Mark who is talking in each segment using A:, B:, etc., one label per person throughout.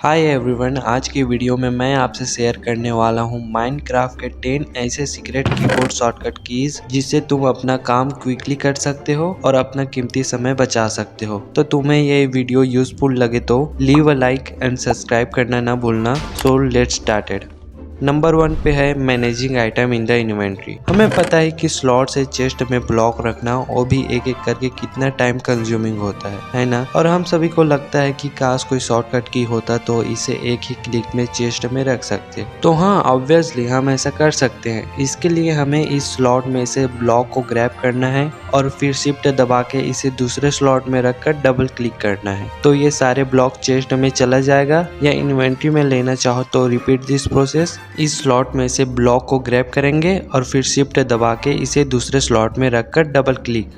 A: Hi everyone, आज की video में मैं आपसे शेयर करने वाला हूं माइनक्राफ्ट के 10 ऐसे सीक्रेट कीबोर्ड शॉर्टकट कीज जिससे तुम अपना काम क्विकली कर सकते हो और अपना कीमती समय बचा सकते हो। तो तुम्हें ये वीडियो यूजफुल लगे तो leave a like and subscribe करना ना भूलना। So let's started. नंबर 1 पे है managing item in the inventory. हमें पता है कि स्लॉट से चेस्ट में ब्लॉक रखना वो भी एक एक करके कितना टाइम कंज्यूमिंग होता है ना। और हम सभी को लगता है कि काश कोई शॉर्टकट की होता तो इसे एक ही क्लिक में चेस्ट में रख सकते। तो हाँ, ऑब्वियसली हम ऐसा कर सकते हैं। इसके लिए हमें इस स्लॉट में से ब्लॉक को ग्रैब करना है और फिर शिफ्ट दबा के इसे दूसरे स्लॉट में रखकर डबल क्लिक करना है तो ये सारे ब्लॉक चेस्ट में चला जाएगा। या इन्वेंट्री में लेना चाहो तो रिपीट दिस प्रोसेस। इस स्लॉट में से ब्लॉक को ग्रैब करेंगे और फिर शिफ्ट दबा के इसे दूसरे स्लॉट में रखकर डबल क्लिक,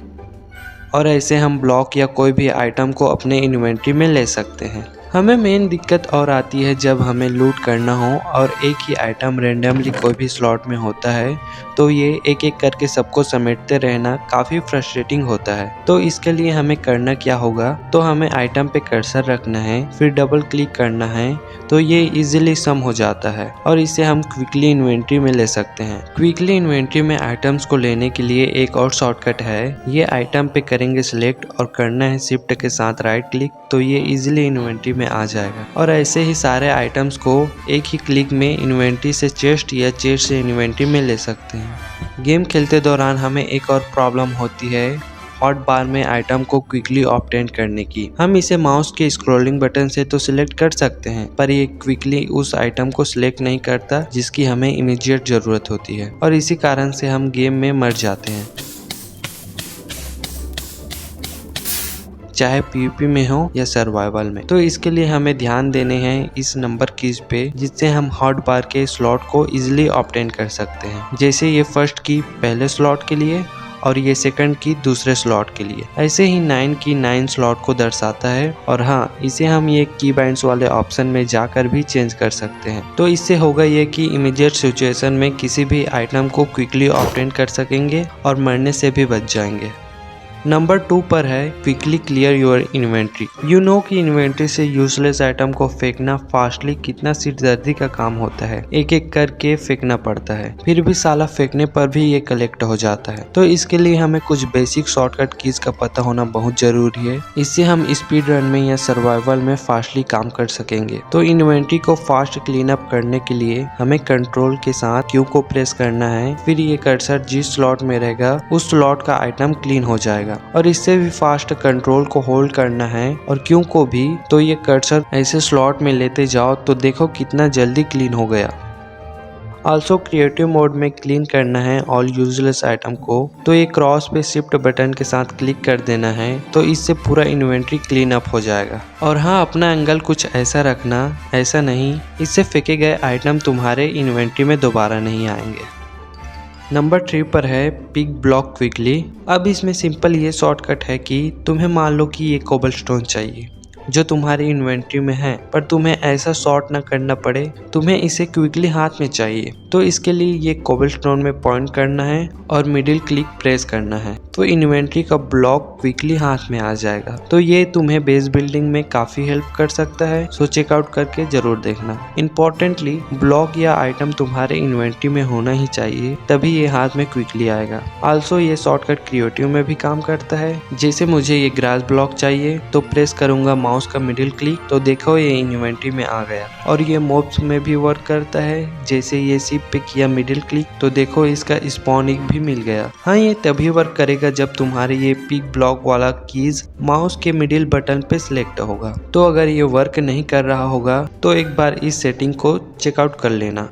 A: और ऐसे हम ब्लॉक या कोई भी आइटम को अपने इन्वेंट्री में ले सकते हैं। हमें मेन दिक्कत और आती है जब हमें लूट करना हो और एक ही आइटम रेंडमली कोई भी स्लॉट में होता है तो ये एक एक करके सबको समेटते रहना काफ़ी फ्रस्ट्रेटिंग होता है। तो इसके लिए हमें करना क्या होगा, तो हमें आइटम पे कर्सर रखना है, फिर डबल क्लिक करना है तो ये इजीली सम हो जाता है और इसे हम क्विकली इन्वेंट्री में ले सकते हैं। क्विकली इन्वेंट्री में आइटम्स को लेने के लिए एक और शॉर्टकट है। ये आइटम पे करेंगे सिलेक्ट और करना है शिफ्ट के साथ राइट क्लिक तो ये इजीली इन्वेंट्री में आ जाएगा। और ऐसे ही सारे आइटम्स को एक ही क्लिक में इन्वेंट्री से चेस्ट या चेस्ट से इन्वेंट्री में ले सकते हैं। गेम खेलते दौरान हमें एक और प्रॉब्लम होती है हॉट बार में आइटम को क्विकली ऑब्टेन करने की। हम इसे माउस के स्क्रॉलिंग बटन से तो सिलेक्ट कर सकते हैं पर ये क्विकली उस आइटम को सिलेक्ट नहीं करता जिसकी हमें इमीडिएट जरूरत होती है और इसी कारण से हम गेम में मर जाते हैं, चाहे पीवीपी में हो या सर्वाइवल में। तो इसके लिए हमें ध्यान देने हैं इस नंबर कीज पे जिससे हम हॉट बार के स्लॉट को इजीली ऑब्टेन कर सकते हैं। जैसे ये फर्स्ट की पहले स्लॉट के लिए और ये सेकंड की दूसरे स्लॉट के लिए। ऐसे ही 9 की 9 स्लॉट को दर्शाता है। और हाँ, इसे हम ये की बाइंड्स वाले ऑप्शन में जाकर भी चेंज कर सकते हैं। तो इससे होगा ये कि इमीडिएट सिचुएशन में किसी भी आइटम को क्विकली ऑब्टेन कर सकेंगे और मरने से भी बच जाएंगे। नंबर 2 पर है quickly clear your inventory. You know कि इन्वेंट्री से यूजलेस आइटम को फेंकना फास्टली कितना सिरदर्दी का काम होता है। एक एक करके फेंकना पड़ता है, फिर भी साला फेंकने पर भी ये कलेक्ट हो जाता है। तो इसके लिए हमें कुछ बेसिक शॉर्टकट कीज का पता होना बहुत जरूरी है। इससे हम स्पीड रन में या सर्वाइवल में फास्टली काम कर सकेंगे। तो इन्वेंट्री को फास्ट क्लीन अप करने के लिए हमें कंट्रोल के साथ क्यू को प्रेस करना है, फिर ये कर्सर जिस स्लॉट में रहेगा उस स्लॉट का आइटम क्लीन हो जाएगा। और इससे भी फास्ट कंट्रोल को होल्ड करना है और क्यों को भी। तो ये कर्सर ऐसे स्लॉट में लेते जाओ तो देखो कितना जल्दी क्लीन हो गया। ऑल्सो क्रिएटिव मोड में क्लीन करना है ऑल यूजलेस आइटम को तो ये क्रॉस पे शिफ्ट बटन के साथ क्लिक कर देना है तो इससे पूरा इन्वेंट्री क्लीन अप हो जाएगा। और हाँ, अपना एंगल कुछ ऐसा रखना, ऐसा नहीं, इससे फेंके गए आइटम तुम्हारे इन्वेंट्री में दोबारा नहीं आएंगे। नंबर 3 पर है पिक ब्लॉक क्विकली। अब इसमें सिंपल ये शॉर्टकट है कि तुम्हें मान लो कि ये कोबलस्टोन चाहिए जो तुम्हारी इन्वेंट्री में है पर तुम्हें ऐसा सॉर्ट ना करना पड़े, तुम्हें इसे क्विकली हाथ में चाहिए। तो इसके लिए ये कोबलस्टोन में पॉइंट करना है और मिडिल क्लिक प्रेस करना है तो इन्वेंट्री का ब्लॉक क्विकली हाथ में आ जाएगा। तो ये तुम्हें बेस बिल्डिंग में काफी हेल्प कर सकता है, सो चेकआउट करके जरूर देखना। इम्पोर्टेंटली ब्लॉक या आइटम तुम्हारे इन्वेंट्री में होना ही चाहिए तभी ये हाथ में क्विकली आएगा। ऑल्सो ये शॉर्टकट क्रिएटिव में भी काम करता है। जैसे मुझे ये ग्रास ब्लॉक चाहिए तो प्रेस करूंगा माउस का मिडिल क्लिक तो देखो ये इन्वेंट्री में आ गया। और ये मॉब्स में भी वर्क करता है, जैसे ये शिप पे किया मिडिल क्लिक तो देखो इसका स्पॉनिंग भी मिल गया। हाँ, ये तभी वर्क करेगा जब तुम्हारे ये पिक ब्लॉक वाला कीज माउस के मिडिल बटन पे सिलेक्ट होगा। तो अगर ये वर्क नहीं कर रहा होगा तो एक बार इस सेटिंग को चेकआउट कर लेना।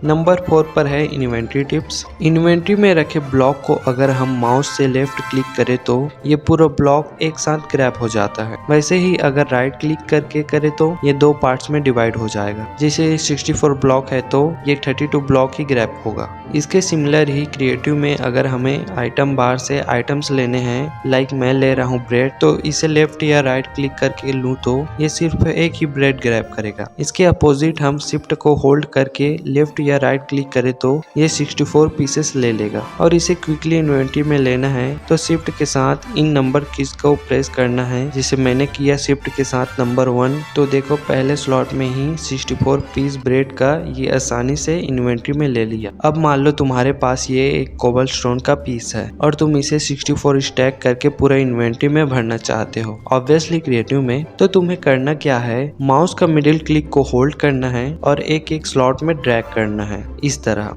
A: नंबर 4 पर है इन्वेंट्री टिप्स। इन्वेंट्री में रखे ब्लॉक को अगर हम माउस से लेफ्ट क्लिक करें तो ये पूरा ब्लॉक एक साथ ग्रैब हो जाता है। वैसे ही अगर राइट क्लिक करके करे तो ये 2 पार्ट्स में डिवाइड हो जाएगा। जैसे 64 ब्लॉक है तो ये 32 ब्लॉक ही ग्रैब होगा। इसके सिमिलर ही क्रिएटिव में अगर हमें आइटम बार से आइटम्स लेने हैं, लाइक मैं ले रहा हूँ ब्रेड, तो इसे लेफ्ट या राइट क्लिक करके लूँ तो ये सिर्फ एक ही ब्रेड ग्रैब करेगा। इसके अपोजिट हम शिफ्ट को होल्ड करके लेफ्ट या या राइट क्लिक करे तो ये 64 पीसेस ले लेगा। और इसे क्विकली इन्वेंटरी में लेना है तो शिफ्ट के साथ इन नंबर कीज को प्रेस करना है, जिसे मैंने किया शिफ्ट के साथ नंबर 1। तो देखो पहले स्लॉट में ही 64 पीस ब्रेड का ये आसानी से इन्वेंटरी में ले लिया। अब मान लो तुम्हारे पास ये एक कोबल स्टोन का पीस है और तुम इसे 64 स्टैक करके पूरा इन्वेंटरी में भरना चाहते हो। ऑब्वियसली क्रिएटिव में तो तुम्हें करना क्या है, माउस का मिडिल क्लिक को होल्ड करना है और एक एक स्लॉट में ड्रैग करना है इस तरह।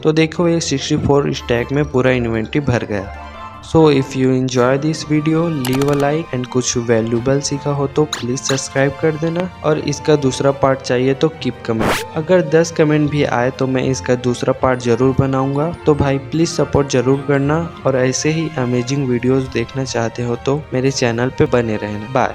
A: तो देखो ये 64 स्टैक में पूरा इन्वेंटरी भर गया। So if you enjoy this video leave a like and कुछ वैल्यूबल सीखा हो तो प्लीज सब्सक्राइब कर देना, और इसका दूसरा पार्ट चाहिए तो कीप कमेंट। अगर 10 कमेंट भी आए तो मैं इसका दूसरा पार्ट जरूर बनाऊंगा। तो भाई प्लीज सपोर्ट जरूर करना, और ऐसे ही अमेजिंग वीडियोस देखना चाहते हो तो मेरे चैनल पे बने रहना। बाय।